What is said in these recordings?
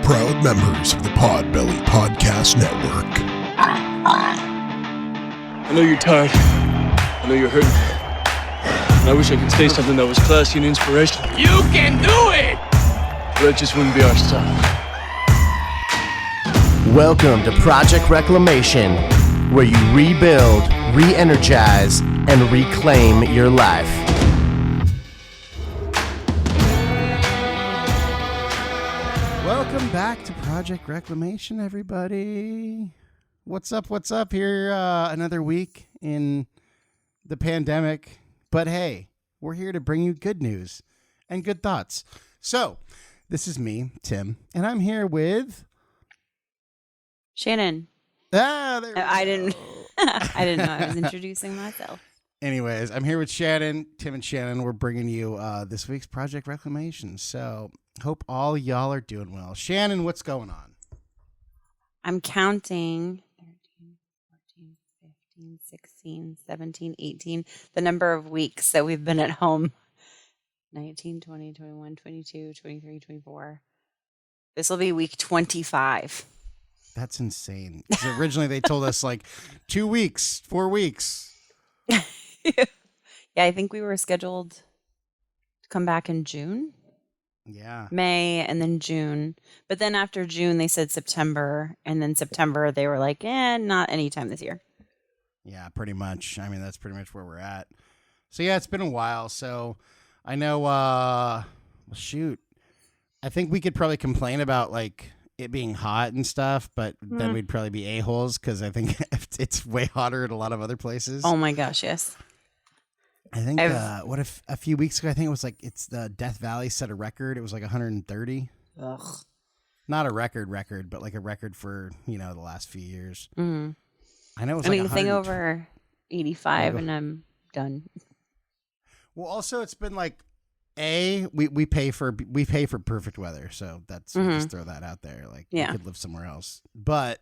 proud members of the Podbelly Podcast Network. I know you're tired. I know you're hurting. And I wish I could say something that was classy and inspirational. You can do it! But that just wouldn't be our style. Welcome to Project Reclamation, where you rebuild, re-energize, and reclaim your life. Welcome back to Project Reclamation, everybody. What's up? What's up? Here another week in the pandemic. But hey, we're here to bring you good news and good thoughts. So, this is me, Tim, and I'm here with... Shannon. I didn't I didn't know I was introducing myself. Anyways, I'm here with Shannon. Tim and Shannon, we're bringing you this week's Project Reclamation. So, hope all y'all are doing well. Shannon, what's going on? I'm counting 13, 14, 15, 16, 17, 18, the number of weeks that we've been at home. 19, 20, 21, 22, 23, 24. This will be week 25. That's insane. 'Cause originally they told us like 2 weeks, 4 weeks. Yeah, I think we were scheduled to come back in June. Yeah. May and then June. But then after June, they said September. And then September, they were like, not anytime this year. Yeah, pretty much. I mean, that's pretty much where we're at. So, yeah, it's been a while. So, I know, well, shoot. I think we could probably complain about, like, it being hot and stuff, but then we'd probably be a-holes because I think it's way hotter at a lot of other places. Oh, my gosh, yes. I think, what if a few weeks ago, I think it was like, it's the Death Valley set a record. It was like 130. Ugh. Not a record, but like a record for, the last few years. Mm-hmm. I know it was anything over 85 and I'm done. Well, also it's been like, we pay for perfect weather. So that's, we just throw that out there. Like we could live somewhere else, but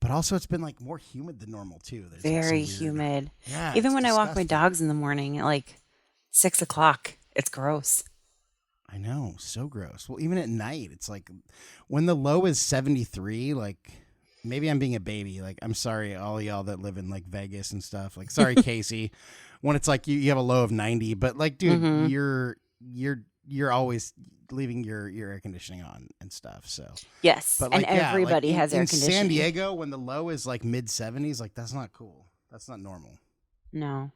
also it's been like more humid than normal too. There's very humid. Yeah. Even when disgusting. I walk my dogs in the morning at like 6 o'clock, it's gross. I know. So gross. Well, even at night, it's like when the low is 73, like maybe I'm being a baby. Like, I'm sorry, all y'all that live in like Vegas and stuff. Like, sorry, Casey, when it's like you have a low of 90, but like, dude, you're always leaving your air conditioning on and stuff. So yes, but like, and everybody has air in conditioning. San Diego, when the low is like mid 70s, like that's not cool. That's not normal. No,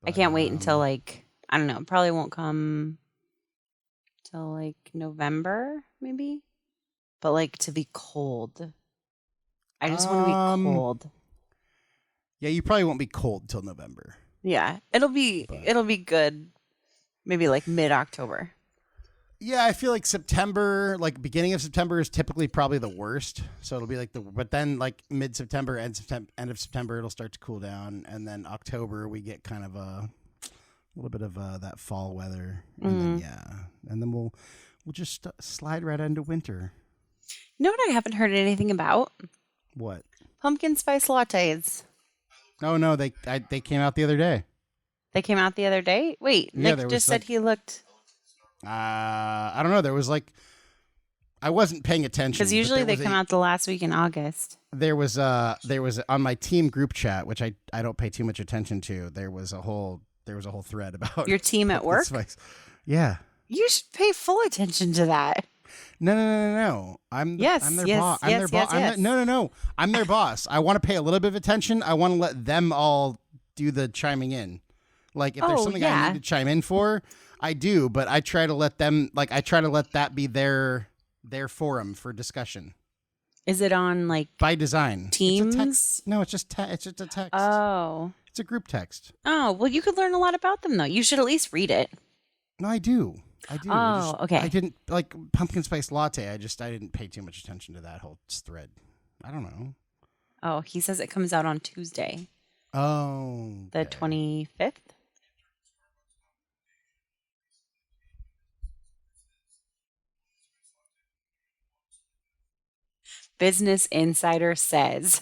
But, I can't wait until like I don't know. It probably won't come till like November, maybe. But like to be cold, I just want to be cold. Yeah, you probably won't be cold till November. Yeah, it'll be good. Maybe like mid-October. Yeah, I feel like September, like beginning of September is typically probably the worst. So it'll be like but then like mid-September, end of September, it'll start to cool down. And then October, we get kind of a little bit of that fall weather. And then we'll just slide right into winter. You know what I haven't heard anything about? What? Pumpkin spice lattes. Oh, no, they came out the other day. They came out the other day? Wait, Yeah, Nick just said he looked... I don't know. There was like... I wasn't paying attention. Because usually they come out the last week in August. There was on my team group chat, which I don't pay too much attention to. There was a whole thread about... Your team at work? Spice. Yeah. You should pay full attention to that. No. I'm their boss. No. I'm their boss. I want to pay a little bit of attention. I want to let them all do the chiming in. Like if there's something I need to chime in for, I do, but I try to let them that be their forum for discussion. Is it on like by design? Teams? No, it's just it's just a text. Oh. It's a group text. Oh, well you could learn a lot about them though. You should at least read it. No, I do. Oh, okay. I didn't like pumpkin spice latte. I didn't pay too much attention to that whole thread. I don't know. Oh, he says it comes out on Tuesday. Oh. The 25th? Business Insider says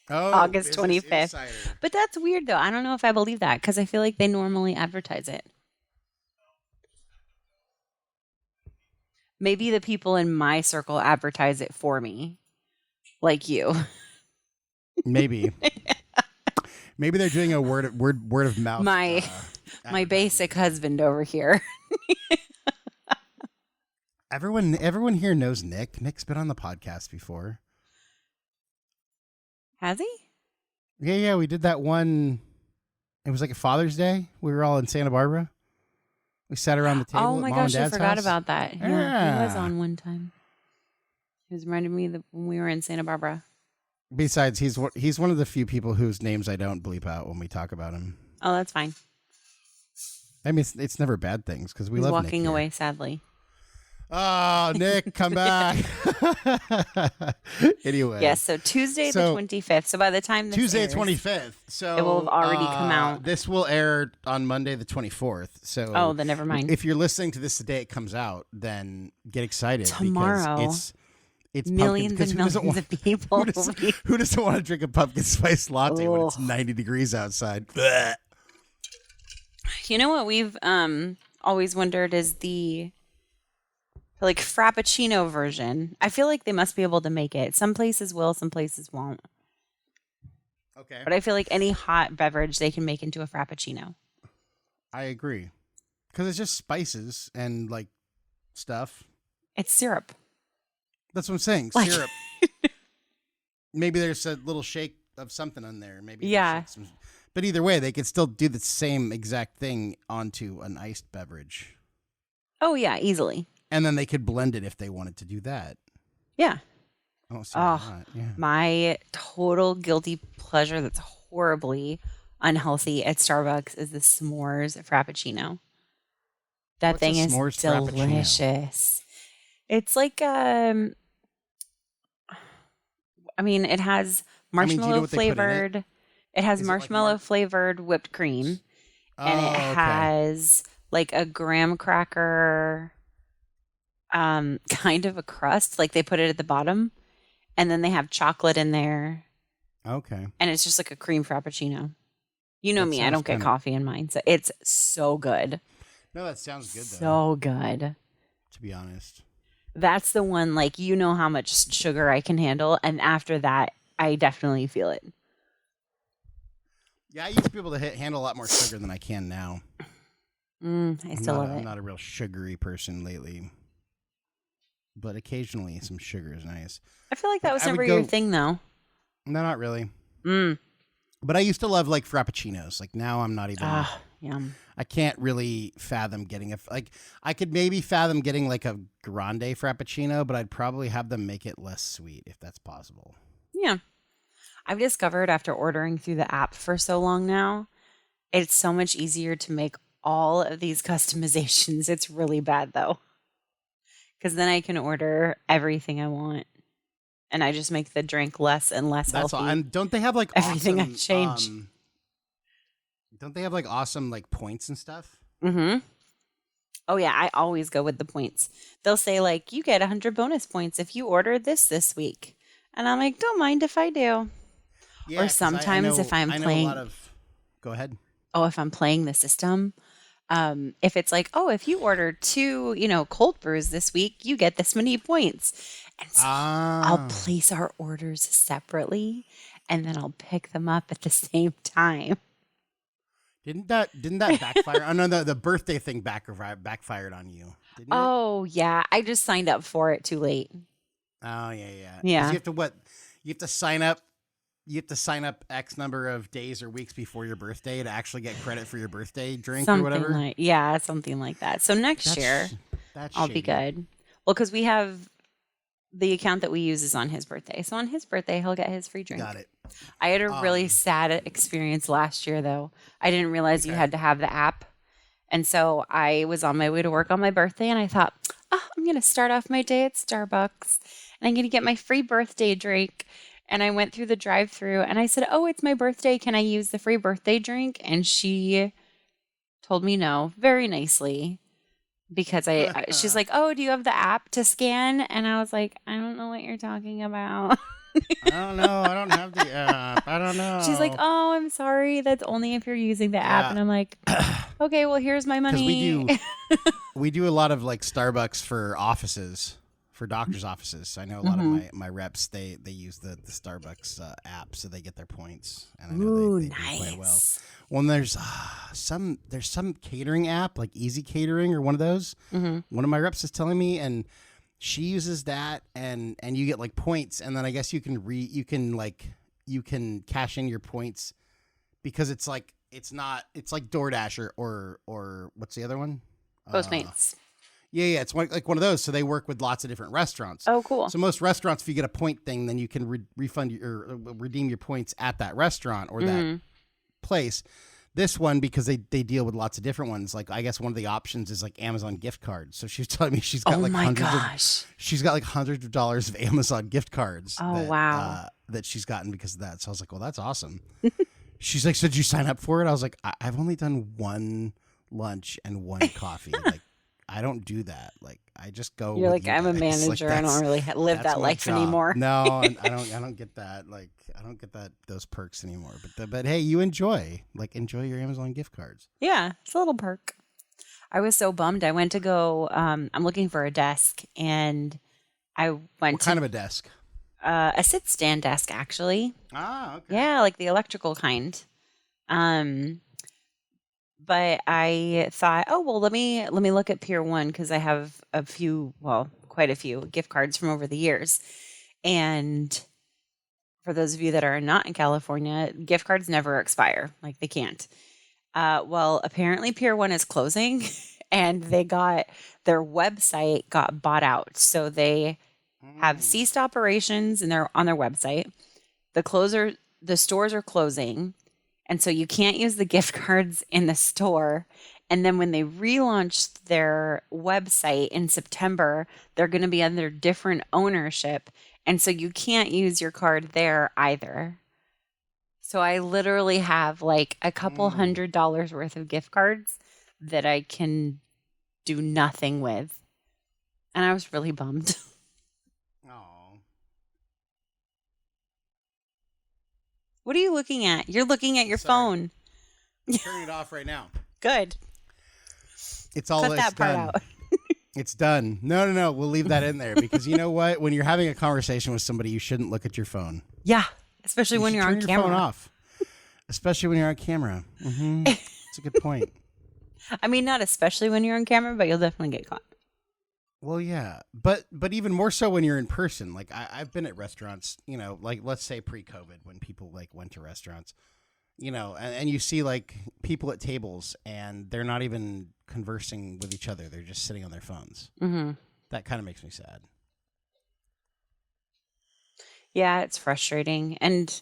August 25th. Insider. But that's weird, though. I don't know if I believe that because I feel like they normally advertise it. Maybe the people in my circle advertise it for me, like you. Maybe. Maybe they're doing a word of mouth. My basic husband over here. Everyone here knows Nick. Nick's been on the podcast before. Has he? Yeah, we did that one. It was like a Father's Day. We were all in Santa Barbara. We sat around the table. Oh my at Mom gosh, and I Dad's forgot house. about that. Yeah, he Yeah. was on one time. He was reminding me that when we were in Santa Barbara. Besides, he's one of the few people whose names I don't bleep out when we talk about him. Oh, that's fine. I mean, it's never bad things because we He's love walking Nick here. away, sadly. Oh, Nick, come back. Anyway. Yes, so Tuesday the 25th. So by the time this Tuesday airs, 25th. So it will have already come out. This will air on Monday the 24th. So Oh, then never mind. If you're listening to this the day it comes out, then get excited Tomorrow. because it's Millions pumpkin, and millions of people. who doesn't want to drink a pumpkin spice latte when it's Ugh. 90 degrees outside? Blech. You know what we've always wondered is the Frappuccino version. I feel like they must be able to make it. Some places will, some places won't. Okay. But I feel like any hot beverage they can make into a Frappuccino. I agree. Because it's just spices and like stuff. It's syrup. That's what I'm saying. Like- Syrup. Maybe there's a little shake of something on there. Maybe they Yeah. shake some- but either way, they could still do the same exact thing onto an iced beverage. Oh, yeah, easily. And then they could blend it if they wanted to do that. Yeah. I don't see why Oh, not. Yeah. my total guilty pleasure that's horribly unhealthy at Starbucks is the s'mores Frappuccino. That What's thing a is s'mores Frappuccino? delicious. It's like I mean, it has do you know marshmallow what they put in it? flavored. It has Is it like marshmallow flavored whipped cream, and it okay. has like a graham cracker, kind of a crust. Like they put it at the bottom, and then they have chocolate in there, Okay. and it's just like a cream frappuccino. You know That me; I sounds don't get kinda- coffee in mine, so it's so good, No, that sounds good, though, so good. to be honest. That's the one. Like you know how much sugar I can handle, and after that, I definitely feel it. Yeah, I used to be able to handle a lot more sugar than I can now. I still love I'm it. not a real sugary person lately. But occasionally some sugar is nice. I feel like that was I would never your go- thing, though. No, not really. Mm. But I used to love like Frappuccinos. Like now I'm not even... Ah, yum. I can't really fathom getting I could maybe fathom getting like a grande Frappuccino, but I'd probably have them make it less sweet if that's possible. Yeah. I've discovered after ordering through the app for so long now, it's so much easier to make all of these customizations. It's really bad though. Because then I can order everything I want. And I just make the drink less and less That's healthy. all. And don't they have like Everything I awesome, change. Don't they have like awesome like points and stuff? Mm-hmm. Oh yeah, I always go with the points. They'll say like, you get 100 bonus points if you order this week. And I'm like, don't mind if I do. Yeah, Or 'cause sometimes if I'm I know playing- a lot of. Go ahead. Oh, if I'm playing the system, if it's like, oh, if you order 2, cold brews this week, you get this many points. And so I'll place our orders separately and then I'll pick them up at the same time. Didn't that backfire? Oh no, the birthday thing backfired on you. Didn't it? Oh, yeah. I just signed up for it too late. Oh yeah. 'Cause Yeah. You have to You have to sign up. You have to sign up X number of days or weeks before your birthday to actually get credit for your birthday drink Something or whatever. something like that. So next year, That's I'll be shady. good. Well, because we have the account that we use is on his birthday. So on his birthday, he'll get his free drink. Got it. I had a really sad experience last year, though. I didn't realize you had to have the app. And so I was on my way to work on my birthday, and I thought, I'm going to start off my day at Starbucks, and I'm going to get my free birthday drink. And I went through the drive-thru, and I said, oh, it's my birthday. Can I use the free birthday drink? And she told me no, very nicely. Because she's like, oh, do you have the app to scan? And I was like, I don't know what you're talking about. I don't know. I don't have the app. I don't know. She's like, oh, I'm sorry. That's only if you're using the app. Yeah. And I'm like, okay, well, here's my money. Because we do a lot of like Starbucks for offices, for doctors' offices. So I know a lot of my reps, they use the Starbucks app, so they get their points. And I know they do quite well. Well, and there's some catering app, like Easy Catering or one of those. One of my reps is telling me, and she uses that, and you get like points, and then I guess you can cash in your points because it's like DoorDash or what's the other one? Postmates. Yeah, it's like one of those. So they work with lots of different restaurants. Oh, cool. So most restaurants, if you get a point thing, then you can refund or redeem your points at that restaurant or that place. This one, because they deal with lots of different ones. Like I guess one of the options is like Amazon gift cards. So she was telling me she's got hundreds of dollars of Amazon gift cards. Oh, wow. That she's gotten because of that. So I was like, well, that's awesome. She's like, so did you sign up for it? I was like, I've only done one lunch and one coffee. Like, I don't do that. Like, I just go. You're like, I'm a manager. I don't really live that life anymore. No, I don't get that. Like, I don't get those perks anymore. But hey, you enjoy your Amazon gift cards. Yeah, it's a little perk. I was so bummed. I went to go. I'm looking for a desk, and I went. What kind of a desk? A sit stand desk, actually. Ah, okay. Yeah, like the electrical kind. But I thought, oh well, let me look at Pier 1 because I have quite a few gift cards from over the years. And for those of you that are not in California, gift cards never expire. Like they can't. Well, apparently Pier 1 is closing, and their website got bought out, so they have ceased operations, and they're on their website. The stores are closing. And so you can't use the gift cards in the store. And then when they relaunched their website in September, they're going to be under different ownership. And so you can't use your card there either. So I literally have like a couple $100 worth of gift cards that I can do nothing with. And I was really bummed. What are you looking at? You're looking at your phone. I'm turning it off right now. Good. It's all Cut that part done. out. It's done. No. We'll leave that in there because you know what? When you're having a conversation with somebody, you shouldn't look at your phone. Yeah, especially when you're on camera. Turn your phone off. Especially when you're on camera. It's a good point. I mean, not especially when you're on camera, but you'll definitely get caught. Well, yeah, but even more so when you're in person. Like I've been at restaurants, like let's say pre-COVID when people like went to restaurants, and you see like people at tables and they're not even conversing with each other. They're just sitting on their phones. Mm-hmm. That kind of makes me sad. Yeah, it's frustrating. And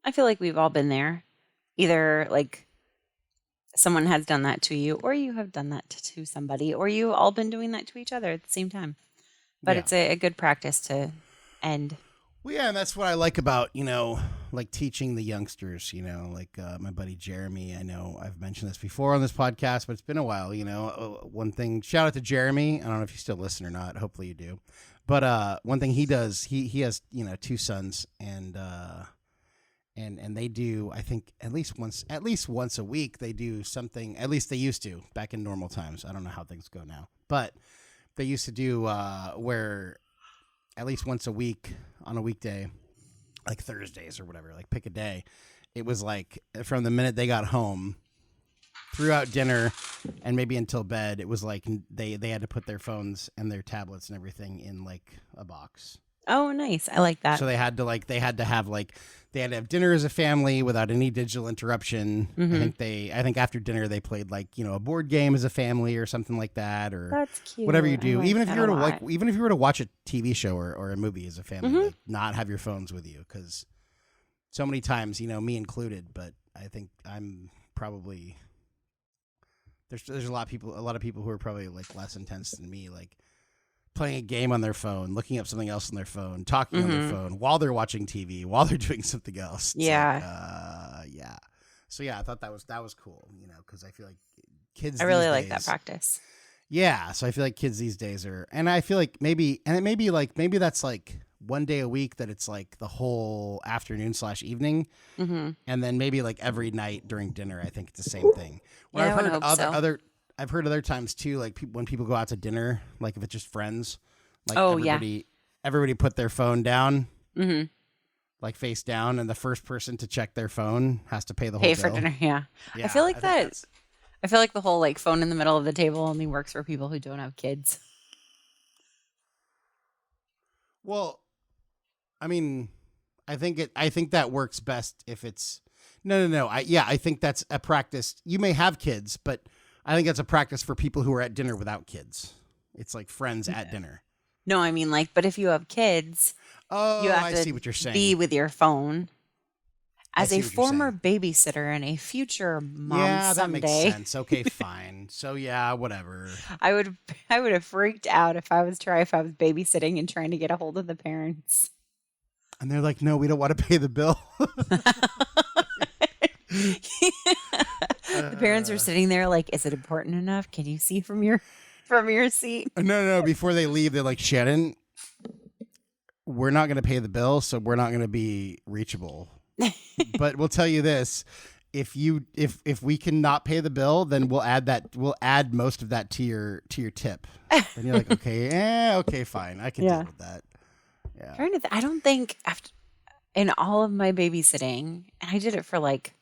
I feel like we've all been there. Either like someone has done that to you, or you have done that to somebody, or you've all been doing that to each other at the same time. But it's a good practice to end. Well, yeah, and that's what I like about, like teaching the youngsters, like my buddy Jeremy. I know I've mentioned this before on this podcast, but it's been a while, one thing, shout out to Jeremy. I don't know if you still listen or not. Hopefully you do. But one thing he does, he has, two sons, and they do, I think at least once a week, they do something. At least they used to back in normal times. I don't know how things go now, but they used to do where at least once a week on a weekday, like Thursdays or whatever, like pick a day. It was like from the minute they got home throughout dinner and maybe until bed, it was like they had to put their phones and their tablets and everything in like a box. Oh, nice. I like that. So they had to have dinner as a family without any digital interruption. Mm-hmm. I think after dinner they played like, a board game as a family or something like that, or that's cute. Whatever you do. Like even if you were to watch a TV show or a movie as a family, mm-hmm. like, not have your phones with you, because so many times, me included, but I think I'm probably there's a lot of people who are probably like less intense than me, like playing a game on their phone, looking up something else on their phone, talking mm-hmm. on their phone while they're watching TV, while they're doing something else. It's yeah. So yeah, I thought that was cool, because I feel like kids. I really these like days, that practice. Yeah, so I feel like kids these days are, and I feel like maybe that's like one day a week that it's like the whole afternoon/evening, and then maybe like every night during dinner. I think it's the same thing. Where Yeah, I've I would heard hope so. I've heard other times too, like when people go out to dinner, like if it's just friends, like Oh, yeah. everybody put their phone down, Mm-hmm. like face down, and the first person to check their phone has to pay the whole Pay for bill. dinner. Yeah. Yeah, I feel like think that. that's- I feel like the whole like phone in the middle of the table only works for people who don't have kids. Well, I mean, I think that works best if it's no. I think that's a practice. You may have kids, but I think that's a practice for people who are at dinner without kids. It's like friends at dinner. No, I mean like, but if you have kids, Oh, you have I to see what you're saying. be with your phone. As see a what you're former babysitter and a future mom Yeah, that someday, makes sense. Okay, fine. So yeah, whatever. I would have freaked out if I was babysitting and trying to get a hold of the parents. And they're like, no, we don't want to pay the bill. The parents are sitting there like, is it important enough? Can you see from your seat? No. Before they leave, they're like, Shannon, we're not going to pay the bill, so we're not going to be reachable. But we'll tell you this: if we cannot pay the bill, then we'll add most of that to your tip. And you're like, okay, fine, I can Yeah. deal with that. Yeah. I don't think after in all of my babysitting, and I did it for like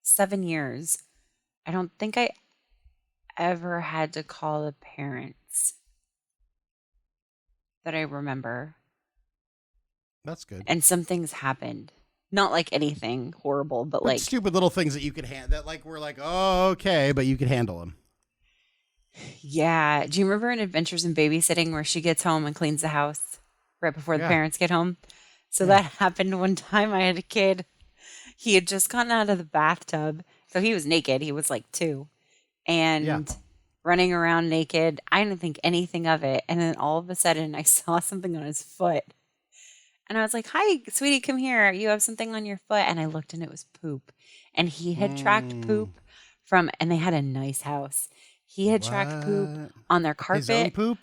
7 years, I don't think I ever had to call the parents that I remember. That's good. And some things happened. Not like anything horrible, but But like stupid little things that you could that like we're like, oh, okay, but you could handle them. yeah. Do you remember in Adventures in Babysitting where she gets home and cleans the house right before the Yeah. parents get home? So that happened one time. I had a kid. He had just gotten out of the bathtub. So he was naked. He was like 2. And running around naked. I didn't think anything of it. And then all of a sudden I saw something on his foot. And I was like, hi, sweetie, come here. You have something on your foot. And I looked and it was poop. And he had tracked poop and they had a nice house. He had tracked poop on their carpet. His own poop?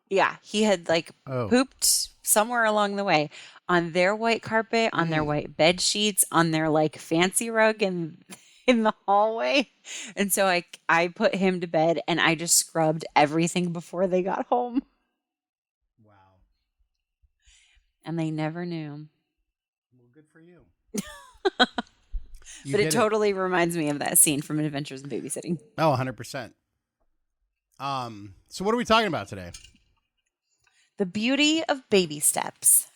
Yeah. He had like pooped somewhere along the way on their white carpet, on their white bed sheets, on their like fancy rug in the hallway. And so I put him to bed and I just scrubbed everything before they got home. Wow. And they never knew. Well, good for you. But it totally reminds me of that scene from Adventures in Babysitting. Oh, 100%. So what are we talking about today? The beauty of baby steps.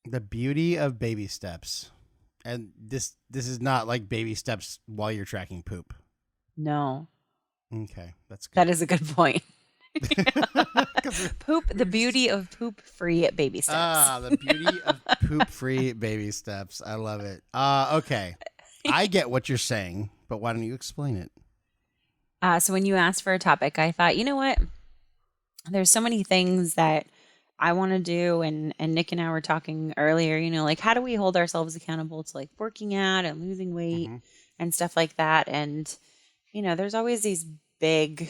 The beauty of baby steps. And this is not like baby steps while you're tracking poop. No. Okay, that's good. That is a good point. The beauty of poop-free baby steps. Ah, the beauty of poop-free baby steps. I love it. Okay. I get what you're saying, but why don't you explain it? So when you asked for a topic, I thought, you know what? There's so many things that I want to do, and Nick and I were talking earlier, you know, like how do we hold ourselves accountable to like working out and losing weight and stuff like that. And, you know, there's always these big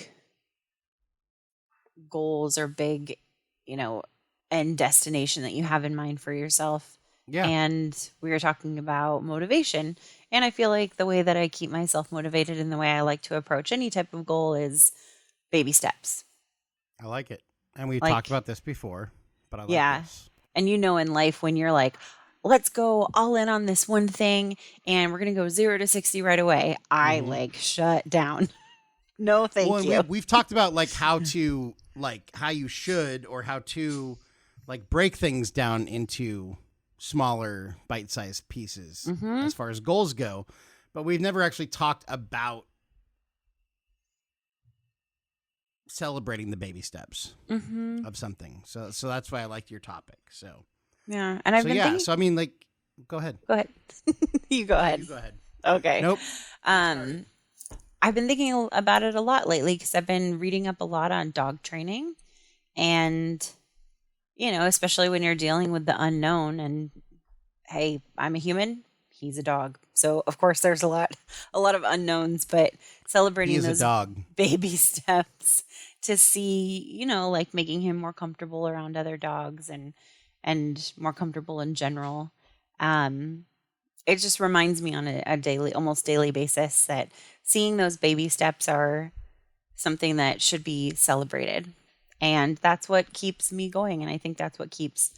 goals or big, you know, end destination that you have in mind for yourself. Yeah. And we were talking about motivation. And I feel like the way that I keep myself motivated and the way I like to approach any type of goal is baby steps. I like it. And we Like- talked about this before, but I like Yeah. this. And you know, in life, when you're like, let's go all in on this one thing and we're going to go 0 to 60 right away, I like shut down. No, thank Well, and you. we've talked about like how to like how you should or how to like break things down into smaller bite-sized pieces as far as goals go, but we've never actually talked about celebrating the baby steps of something. So that's why I liked your topic. So Yeah. And I've been thinking. so I mean, like, go ahead. Go ahead. You go ahead. You go ahead. Okay. Nope. I've been thinking about it a lot lately because I've been reading up a lot on dog training, and you know, especially when you're dealing with the unknown. And hey, I'm a human; he's a dog, so of course there's a lot of unknowns. But He celebrating is a those dog. baby steps to see, like making him more comfortable around other dogs and more comfortable in general. It just reminds me on a daily, almost daily basis that seeing those baby steps are something that should be celebrated. And that's what keeps me going. And I think that's what keeps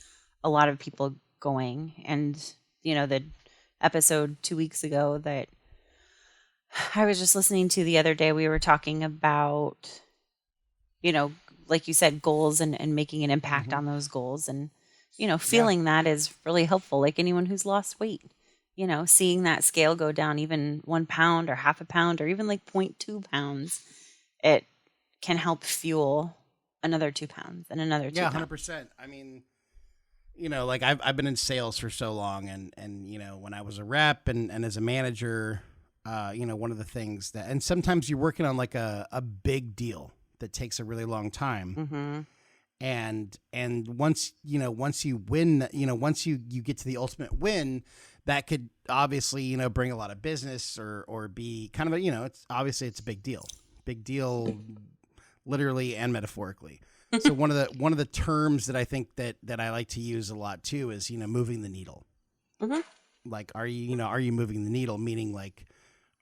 a lot of people going. And, the episode 2 weeks ago that I was just listening to the other day, we were talking about, like you said, goals and making an impact on those goals. And, feeling that is really helpful. Like anyone who's lost weight, seeing that scale go down even 1 pound or half a pound or even like 0.2 pounds, it can help fuel another 2 pounds and another 2 Yeah, pounds. 100%. I mean, like I've been in sales for so long, and when I was a rep and as a manager, one of the things that, and sometimes you're working on like a big deal that takes a really long time. Mm-hmm. And once you win, once you get to the ultimate win, that could obviously, bring a lot of business or be kind of it's obviously it's a big deal, literally and metaphorically. So one of the terms that I think that I like to use a lot too is, moving the needle. Mm-hmm. Like, are you moving the needle? Meaning like,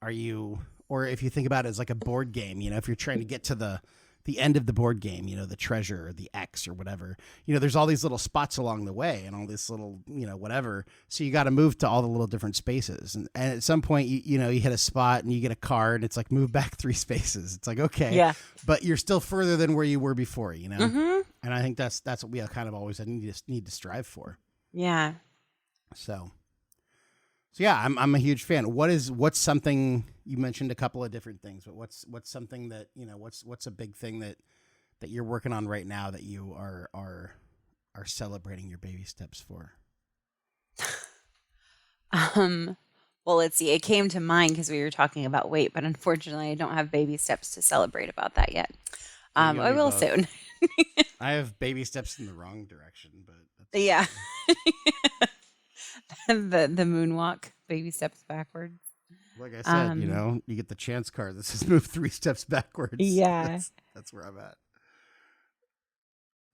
are you, or if you think about it as like a board game, if you're trying to get to the end of the board game, the treasure or the X or whatever, there's all these little spots along the way and all this little, whatever. So you got to move to all the little different spaces. And at some point, you hit a spot and you get a card. It's like, move back 3 spaces. It's like, okay, Yeah. but you're still further than where you were before, Mm-hmm. And I think that's what we kind of always need to strive for. Yeah. So yeah, I'm a huge fan. What's something, you mentioned a couple of different things, but what's something that, what's a big thing that you're working on right now that you are celebrating your baby steps for? Well, let's see. It came to mind because we were talking about weight, but unfortunately I don't have baby steps to celebrate about that yet. I will soon. I have baby steps in the wrong direction, but that's Yeah. the moonwalk, baby steps backwards. like I said, you get the chance card that says move 3 steps backwards. Yeah. That's where I'm at.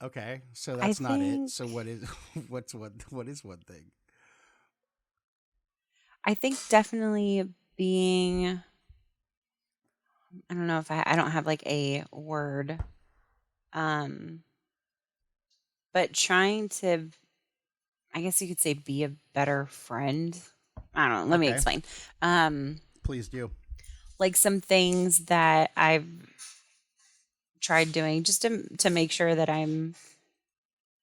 Okay, so that's not it. So what is what is one thing? I think definitely being, I don't know if I don't have like a word, but trying to, I guess you could say, be a better friend. I don't know. Let me Okay. explain. Please do. Like some things that I've tried doing just to make sure that I'm,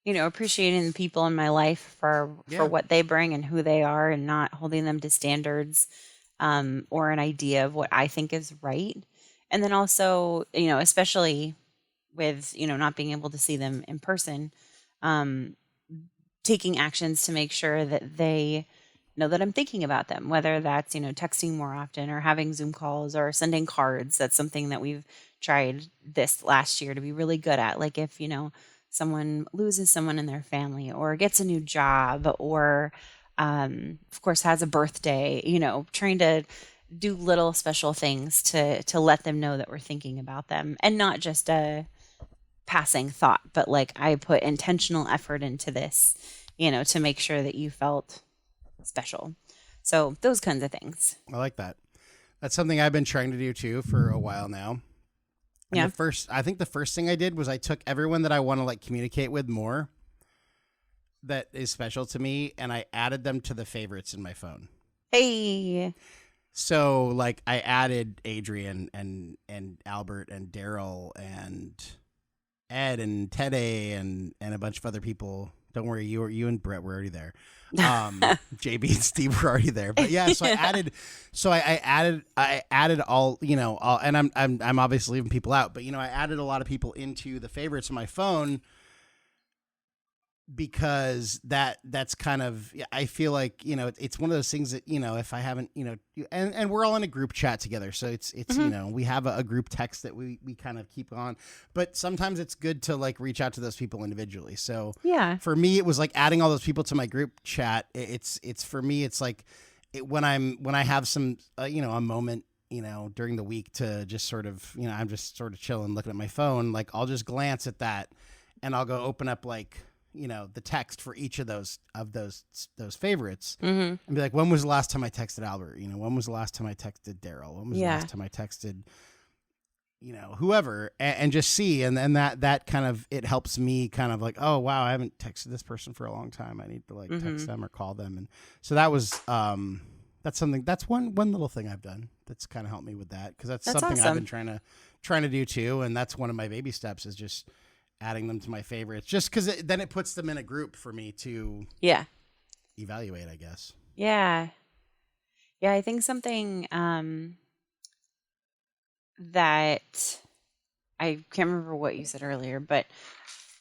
appreciating the people in my life for Yeah. what they bring and who they are, and not holding them to standards or an idea of what I think is right. And then also, especially with, not being able to see them in person, taking actions to make sure that they know that I'm thinking about them, whether that's, texting more often or having Zoom calls or sending cards. That's something that we've tried this last year to be really good at. Like if, someone loses someone in their family or gets a new job or, of course, has a birthday, trying to do little special things to let them know that we're thinking about them, and not just a passing thought, but like I put intentional effort into this, to make sure that you felt special. So those kinds of things. I like that. That's something I've been trying to do too for a while now. And Yeah. I think the first thing I did was I took everyone that I want to like communicate with more that is special to me, and I added them to the favorites in my phone. Hey. So like I added Adrian and Albert and Daryl and Ed and Teddy and a bunch of other people. Don't worry, you and Brett were already there. JB and Steve were already there. But yeah, so I added all, all, and I'm obviously leaving people out, but I added a lot of people into the favorites on my phone because that's kind of, I feel like, it's one of those things that, if I haven't, and we're all in a group chat together. So it's, we have a group text that we kind of keep on, but sometimes it's good to like reach out to those people individually. So Yeah. for me, it was like adding all those people to my group chat. It's for me, it's like when I have some, a moment during the week to just sort of, I'm just sort of chilling, looking at my phone, like I'll just glance at that and I'll go open up like, the text for each of those favorites and be like, when was the last time I texted Albert? When was the last time I texted Daryl? When was the last time I texted, whoever, and just see. And then that kind of, it helps me kind of like, oh, wow, I haven't texted this person for a long time. I need to like text them or call them. And so that was, that's one little thing I've done that's kind of helped me with that. Cause that's something awesome. I've been trying to do too. And that's one of my baby steps is just adding them to my favorites, just cause then it puts them in a group for me to evaluate, I guess. Yeah. Yeah. I think something, that I can't remember what you said earlier, but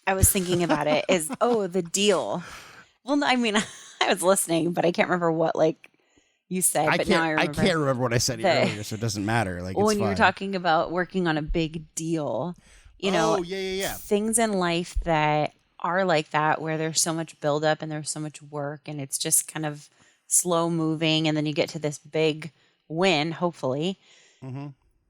I was thinking about it is, the deal. Well, I mean, I was listening, but I can't remember what like you said. Now I remember. I can't remember what I said earlier, so it doesn't matter. Like, when it's you were fine. talking about working on a big deal, things in life that are like that, where there's so much buildup and there's so much work, and it's just kind of slow moving, and then you get to this big win, hopefully.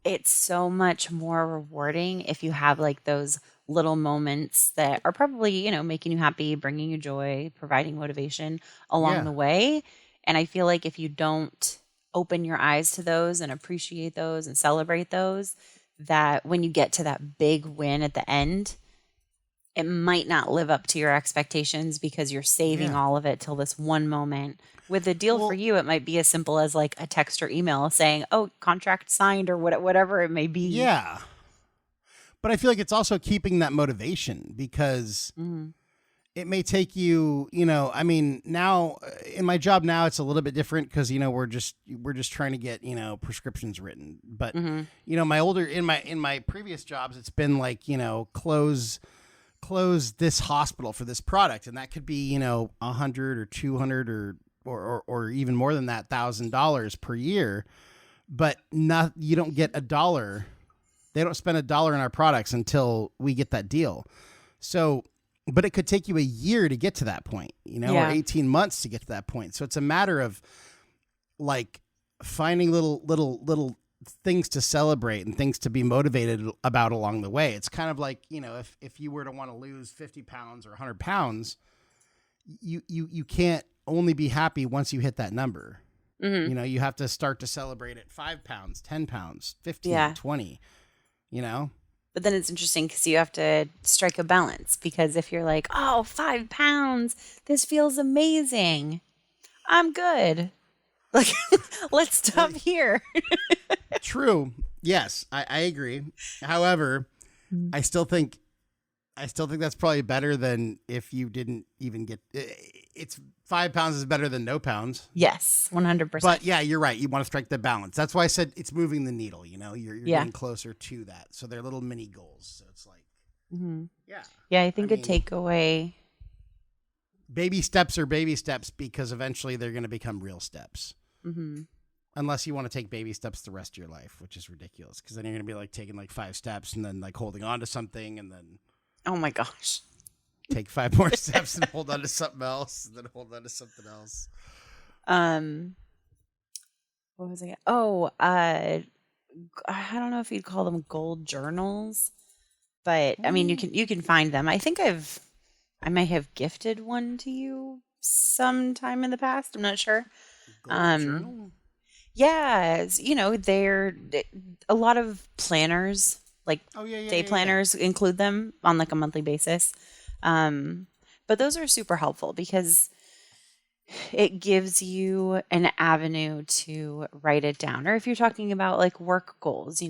It's so much more rewarding if you have like those little moments that are probably, making you happy, bringing you joy, providing motivation along the way. And I feel like if you don't open your eyes to those and appreciate those and celebrate those, that when you get to that big win at the end, it might not live up to your expectations because you're saving all of it till this one moment. With a deal for you, it might be as simple as like a text or email saying, "Oh, contract signed," or whatever it may be. Yeah. But I feel like it's also keeping that motivation because it may take you, I mean, now in my job now, it's a little bit different because, we're just trying to get, prescriptions written. But, in my previous jobs, it's been like, close this hospital for this product. And that could be, 100 or 200 or even more than that, $1,000 per year, but you don't get $1. They don't spend $1 in our products until we get that deal. So, but it could take you a year to get to that point, or 18 months to get to that point. So it's a matter of like finding little things to celebrate and things to be motivated about along the way. It's kind of like, if you were to want to lose 50 pounds or 100 pounds, you can't only be happy once you hit that number. You have to start to celebrate at 5 pounds, 10 pounds, 15, 20, But then it's interesting because you have to strike a balance, because if you're like, 5 pounds, this feels amazing, I'm good. Like, let's stop here. True. Yes, I agree. However, I still think that's probably better than if you didn't even get. It's 5 pounds is better than no pounds. Yes, 100%. But yeah, you're right. You want to strike the balance. That's why I said it's moving the needle. You're getting closer to that. So they're little mini goals. So it's like, yeah. I think a takeaway. Baby steps are baby steps because eventually they're going to become real steps. Unless you want to take baby steps the rest of your life, which is ridiculous, because then you're going to be like taking like 5 steps and then like holding on to something and then. Oh my gosh. Take 5 more steps and hold on to something else, and then hold on to something else. What was I? I don't know if you'd call them gold journals, but I mean, you can find them. I think I might have gifted one to you sometime in the past. I'm not sure. Gold journal? Yeah, they're a lot of planners, like day planners include them on like a monthly basis. But those are super helpful because it gives you an avenue to write it down. Or if you're talking about like work goals,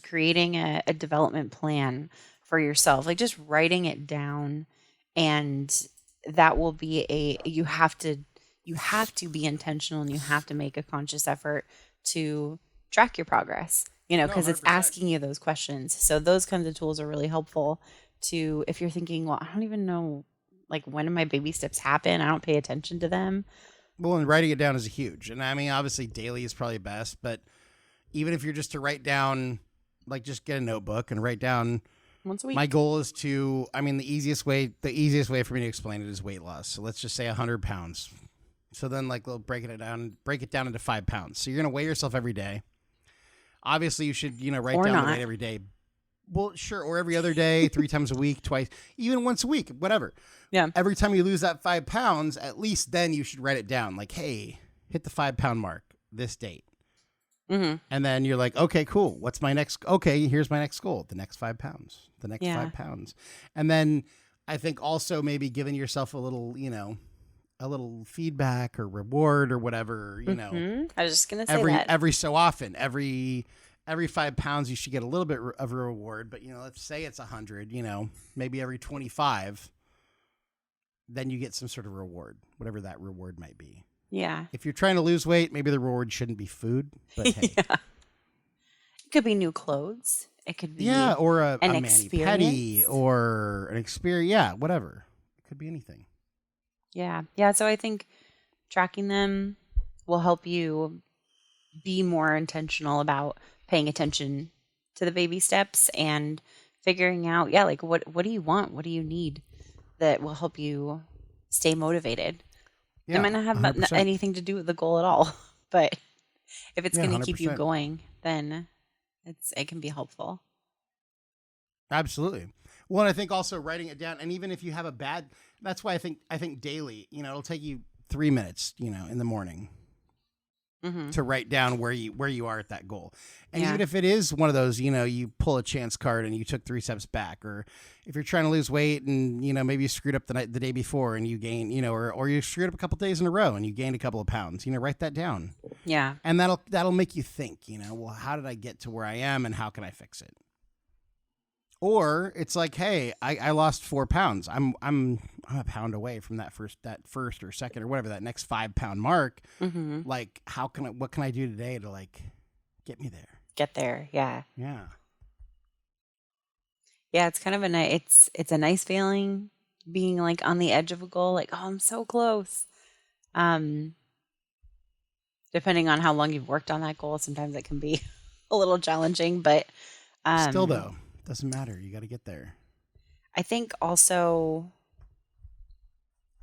creating a development plan for yourself, like just writing it down, and that will be you have to be intentional, and you have to make a conscious effort to track your progress, because it's asking you those questions. So those kinds of tools are really helpful to, if you're thinking, well, I don't even know, like, when do my baby steps happen? I don't pay attention to them. Well, and writing it down is huge. And I mean, obviously daily is probably best, but even if you're just to write down, like, just get a notebook and write down once a week. My goal is to, I mean, the easiest way for me to explain it is weight loss. So let's just say 100 pounds. So then, like, we'll break it down into 5 pounds. So you're going to weigh yourself every day. Obviously, you should, write Or down the not. weight every day. Well, sure, or every other day, 3 times a week, twice, even once a week, whatever. Yeah. Every time you lose that 5 pounds, at least then you should write it down. Like, hey, hit the 5 pound mark this date. Mm-hmm. And then you're like, okay, cool. What's my next? Okay, here's my next goal. The next 5 pounds. The next 5 pounds. And then I think also maybe giving yourself a little, a little feedback or reward or whatever, I was just gonna say that. every so often, every 5 pounds you should get a little bit of a reward. But let's say it's 100. Maybe every 25, then you get some sort of reward, whatever that reward might be. Yeah. If you're trying to lose weight, maybe the reward shouldn't be food, but hey. Yeah. It could be new clothes. It could be or a an mani-pedi or an experience. Yeah, whatever. It could be anything. Yeah. Yeah. So I think tracking them will help you be more intentional about paying attention to the baby steps and figuring out, like what do you want? What do you need that will help you stay motivated? Yeah, it might not have 100%. anything to do with the goal at all, but if it's going to keep you 100%. going, then it can be helpful. Absolutely. Well, and I think also writing it down, and even if you have a bad, that's why I think daily, it'll take you 3 minutes, in the morning to write down where you are at that goal. And even if it is one of those, you pull a chance card and you took 3 steps back, or if you're trying to lose weight and, maybe you screwed up the day before and you gain, or you screwed up a couple days in a row and you gained a couple of pounds, write that down. Yeah. And that'll make you think, well, how did I get to where I am and how can I fix it? Or it's like, hey, I lost 4 pounds. I'm a pound away from that first or second or whatever, that next 5 pound mark. Mm-hmm. Like, what can I do today to like get me there? Get there. Yeah. Yeah. Yeah. It's kind of it's a nice feeling being like on the edge of a goal. Like, oh, I'm so close. Depending on how long you've worked on that goal, sometimes it can be a little challenging, but Still though, doesn't matter. You got to get there. I think also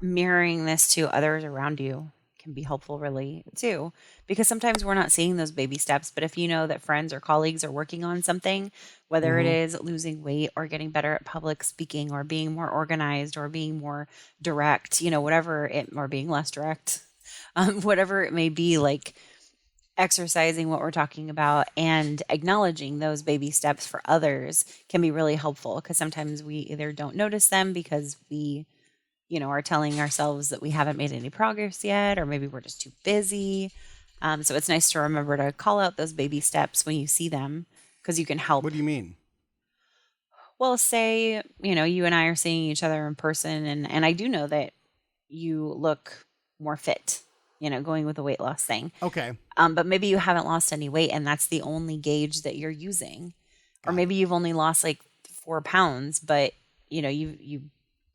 mirroring this to others around you can be helpful really too, because sometimes we're not seeing those baby steps, but if you know that friends or colleagues are working on something, whether it is losing weight or getting better at public speaking or being more organized or being more direct, or being less direct, whatever it may be, like exercising what we're talking about and acknowledging those baby steps for others can be really helpful, because sometimes we either don't notice them because we, are telling ourselves that we haven't made any progress yet, or maybe we're just too busy. So it's nice to remember to call out those baby steps when you see them, because you can help. What do you mean? Well, say, you and I are seeing each other in person, and I do know that you look more fit, going with the weight loss thing. Okay. But maybe you haven't lost any weight and that's the only gauge that you're using. Or maybe you've only lost like 4 pounds, but you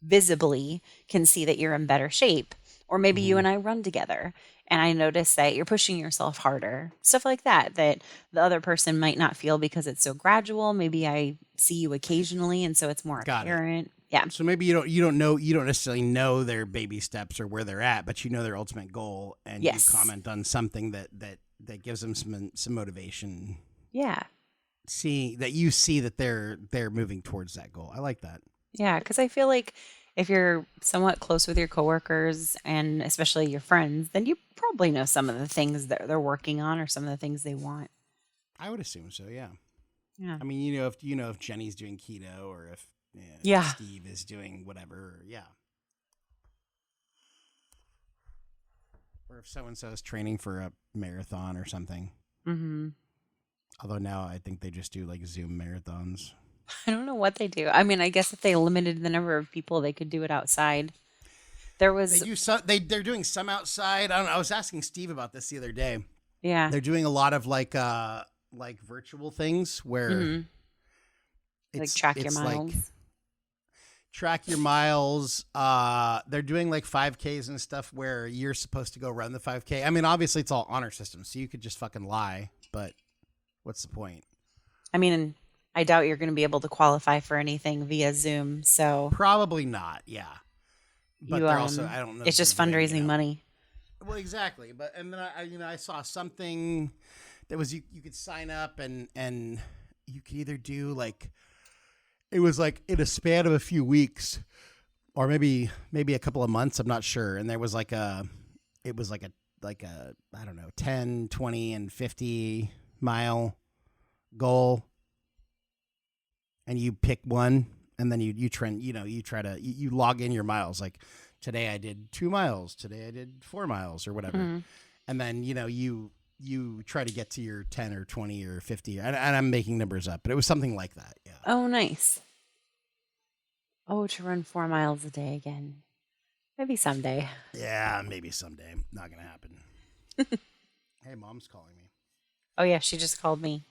visibly can see that you're in better shape. Or maybe you and I run together and I notice that you're pushing yourself harder. Stuff like that the other person might not feel because it's so gradual. Maybe I see you occasionally and so it's more apparent. Yeah. So maybe you don't necessarily know their baby steps or where they're at, but you know their ultimate goal, and you comment on something that gives them some motivation. Yeah. Seeing that you see that they're moving towards that goal. I like that. Yeah, because I feel like if you're somewhat close with your coworkers and especially your friends, then you probably know some of the things that they're working on or some of the things they want. I would assume so. Yeah. Yeah. I mean, if Jenny's doing keto or if Steve is doing whatever. Yeah. Or if so-and-so is training for a marathon or something. Mm-hmm. Although now I think they just do like Zoom marathons. I don't know what they do. I mean, I guess if they limited the number of people, they could do it outside. They're doing some outside. I don't know. I was asking Steve about this the other day. Yeah. They're doing a lot of like virtual things where like track your miles. Track your miles. They're doing like 5Ks and stuff where you're supposed to go run the 5K. I mean, obviously it's all honor system, so you could just fucking lie, but what's the point? I mean, I doubt you're going to be able to qualify for anything via Zoom, so probably not. Yeah. But they're also, I don't know. It's just fundraising money. Well, exactly. And then I saw something there was you could sign up and you could either do like it was like in a span of a few weeks or maybe a couple of months, I'm not sure. And there was like a I don't know, 10, 20 and 50 mile goal. And you pick one and then you trend, you try to you log in your miles. Like today I did 2 miles, today I did 4 miles or whatever. Mm-hmm. And then, you try to get to your 10 or 20 or 50 and I'm making numbers up, but it was something like that. Yeah. Oh, nice. Oh, to run 4 miles a day again. Maybe someday. Yeah, maybe someday. Not going to happen. Hey, Mom's calling me. Oh, yeah. She just called me.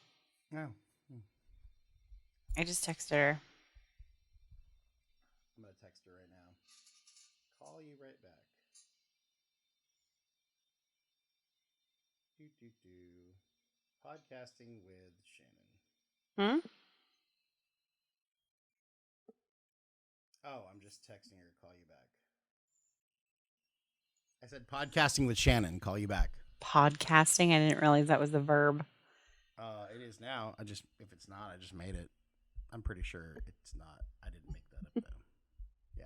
Oh. I just texted her. I'm going to text her right now. Call you right back. Podcasting with Shannon. Oh, I'm just texting her. Call you back. I said podcasting with Shannon. Call you back. Podcasting? I didn't realize that was the verb. It is now. If it's not, I just made it. I'm pretty sure it's not. I didn't make that up though. Yeah.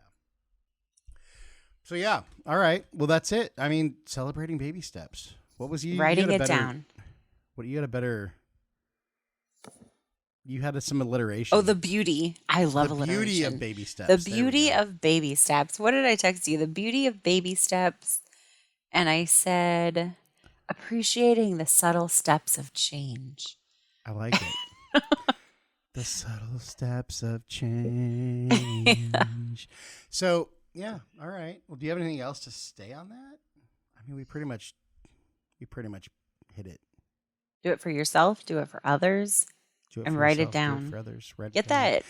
So yeah. All right. Well, that's it. I mean, celebrating baby steps. What was you writing you had it down? What you had a better? You had some alliteration. Oh, the beauty. I love the alliteration. beauty of baby steps. The beauty of baby steps. What did I text you? The beauty of baby steps. And I said, appreciating the subtle steps of change. I like it. The subtle steps of change. So, yeah. All right. Well, do you have anything else to stay on that? I mean, we pretty much hit it. Do it for yourself. Do it for others. Do it and for write yourself, it down. Do it for others. Get that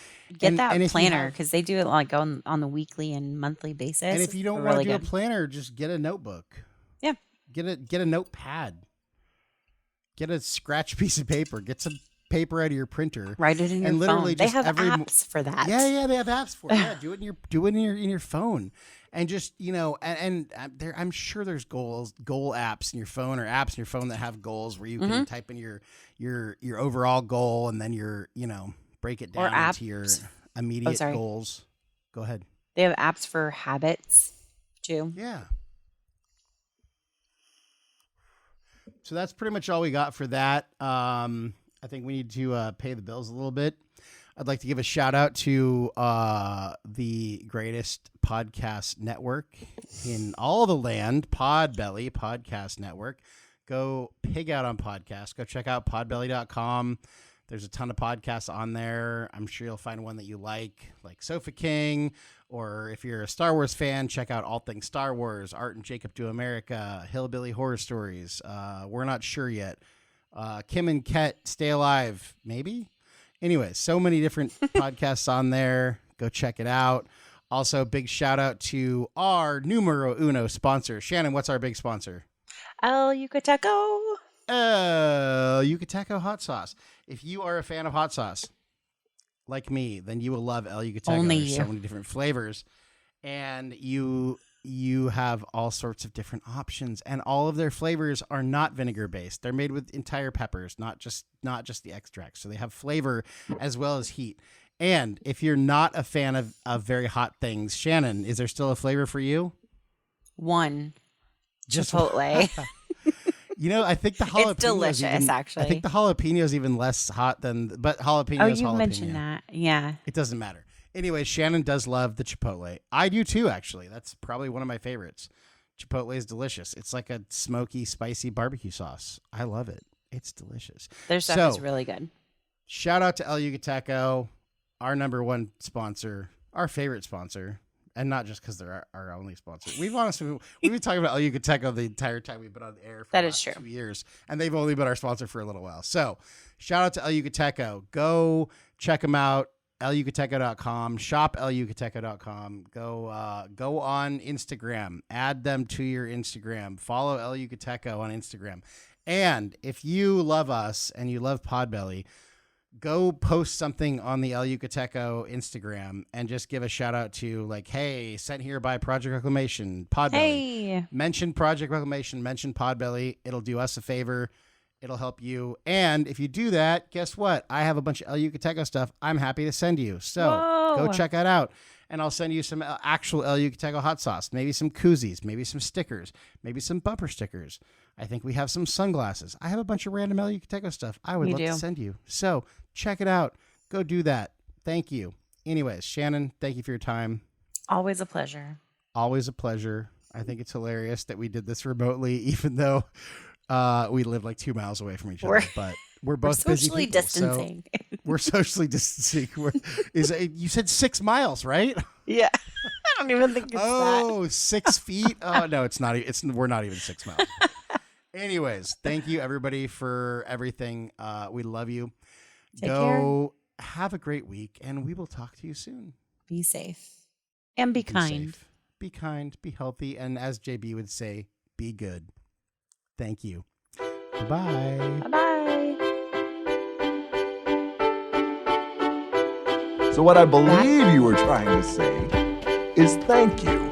planner because they do it like on the weekly and monthly basis. And if you don't want to do a planner, just get a notebook. Yeah. Get a notepad. Get a scratch piece of paper. Get some paper out of your printer. Write it in your phone. They have apps for that. Yeah, they have apps for it. Yeah, do it in your phone. And just, I'm sure there's goal apps in your phone or apps in your phone that have goals where you can type in your overall goal and then break it down into your immediate goals. Go ahead. They have apps for habits too. Yeah. So that's pretty much all we got for that. I think we need to pay the bills a little bit. I'd like to give a shout out to the greatest podcast network in all the land, Podbelly Podcast Network. Go pig out on podcasts. Go check out podbelly.com. There's a ton of podcasts on there. I'm sure you'll find one that you like Sofa King, or if you're a Star Wars fan, check out All Things Star Wars, Art and Jacob Do America, Hillbilly Horror Stories. We're not sure yet. Kim and Ket Stay Alive, maybe? Anyway, so many different podcasts on there. Go check it out. Also, big shout out to our numero uno sponsor. Shannon, what's our big sponsor? El Yucateco. Yucateco hot sauce. If you are a fan of hot sauce, like me, then you will love El Yucateco. Only There's you. so many different flavors. And you have all sorts of different options, and all of their flavors are not vinegar based. They're made with entire peppers, not just the extract. So they have flavor as well as heat. And if you're not a fan of very hot things, Shannon, is there still a flavor for you? One. Just Chipotle. I think the jalapeno It's delicious, actually. I think the jalapeno is even less hot but jalapeno is jalapeno. Oh, you mentioned that. Yeah. It doesn't matter. Anyway, Shannon does love the Chipotle. I do too, actually. That's probably one of my favorites. Chipotle is delicious. It's like a smoky, spicy barbecue sauce. I love it. It's delicious. Their stuff is really good. Shout out to El Yucateco, our number one sponsor, our favorite sponsor, and not just because they're our only sponsor. We've been talking about El Yucateco the entire time we've been on the air for that the is last true. 2 years, and they've only been our sponsor for a little while. So shout out to El Yucateco. Go check them out. elucateco.com, shop elucateco.com. Go on Instagram, add them to your Instagram, follow El Yucateco on Instagram. And if you love us and you love Podbelly, go post something on the El Yucateco Instagram and just give a shout out to hey, sent here by Project Reclamation, Podbelly. Hey. Mention Project Reclamation, mention Podbelly. It'll do us a favor. It'll help you. And if you do that, guess what? I have a bunch of El Yucateco stuff I'm happy to send you. So go check that out. And I'll send you some actual El Yucateco hot sauce, maybe some koozies, maybe some stickers, maybe some bumper stickers. I think we have some sunglasses. I have a bunch of random El Yucateco stuff I would love to send you. So check it out. Go do that. Thank you. Anyways, Shannon, thank you for your time. Always a pleasure. Always a pleasure. I think it's hilarious that we did this remotely, even though we live like 2 miles away from each other. But we're both busy socially people, distancing. So we're socially distancing. You said 6 miles, right? Yeah. I don't even think it's that. 6 feet. Oh no, it's not. We're not even 6 miles. Anyways, thank you everybody for everything. We love you. Take care. Have a great week, and we will talk to you soon. Be safe and be kind. Safe. Be kind, be healthy, and as JB would say, be good. Thank you. Bye-bye. Bye-bye. So what I believe you were trying to say is thank you.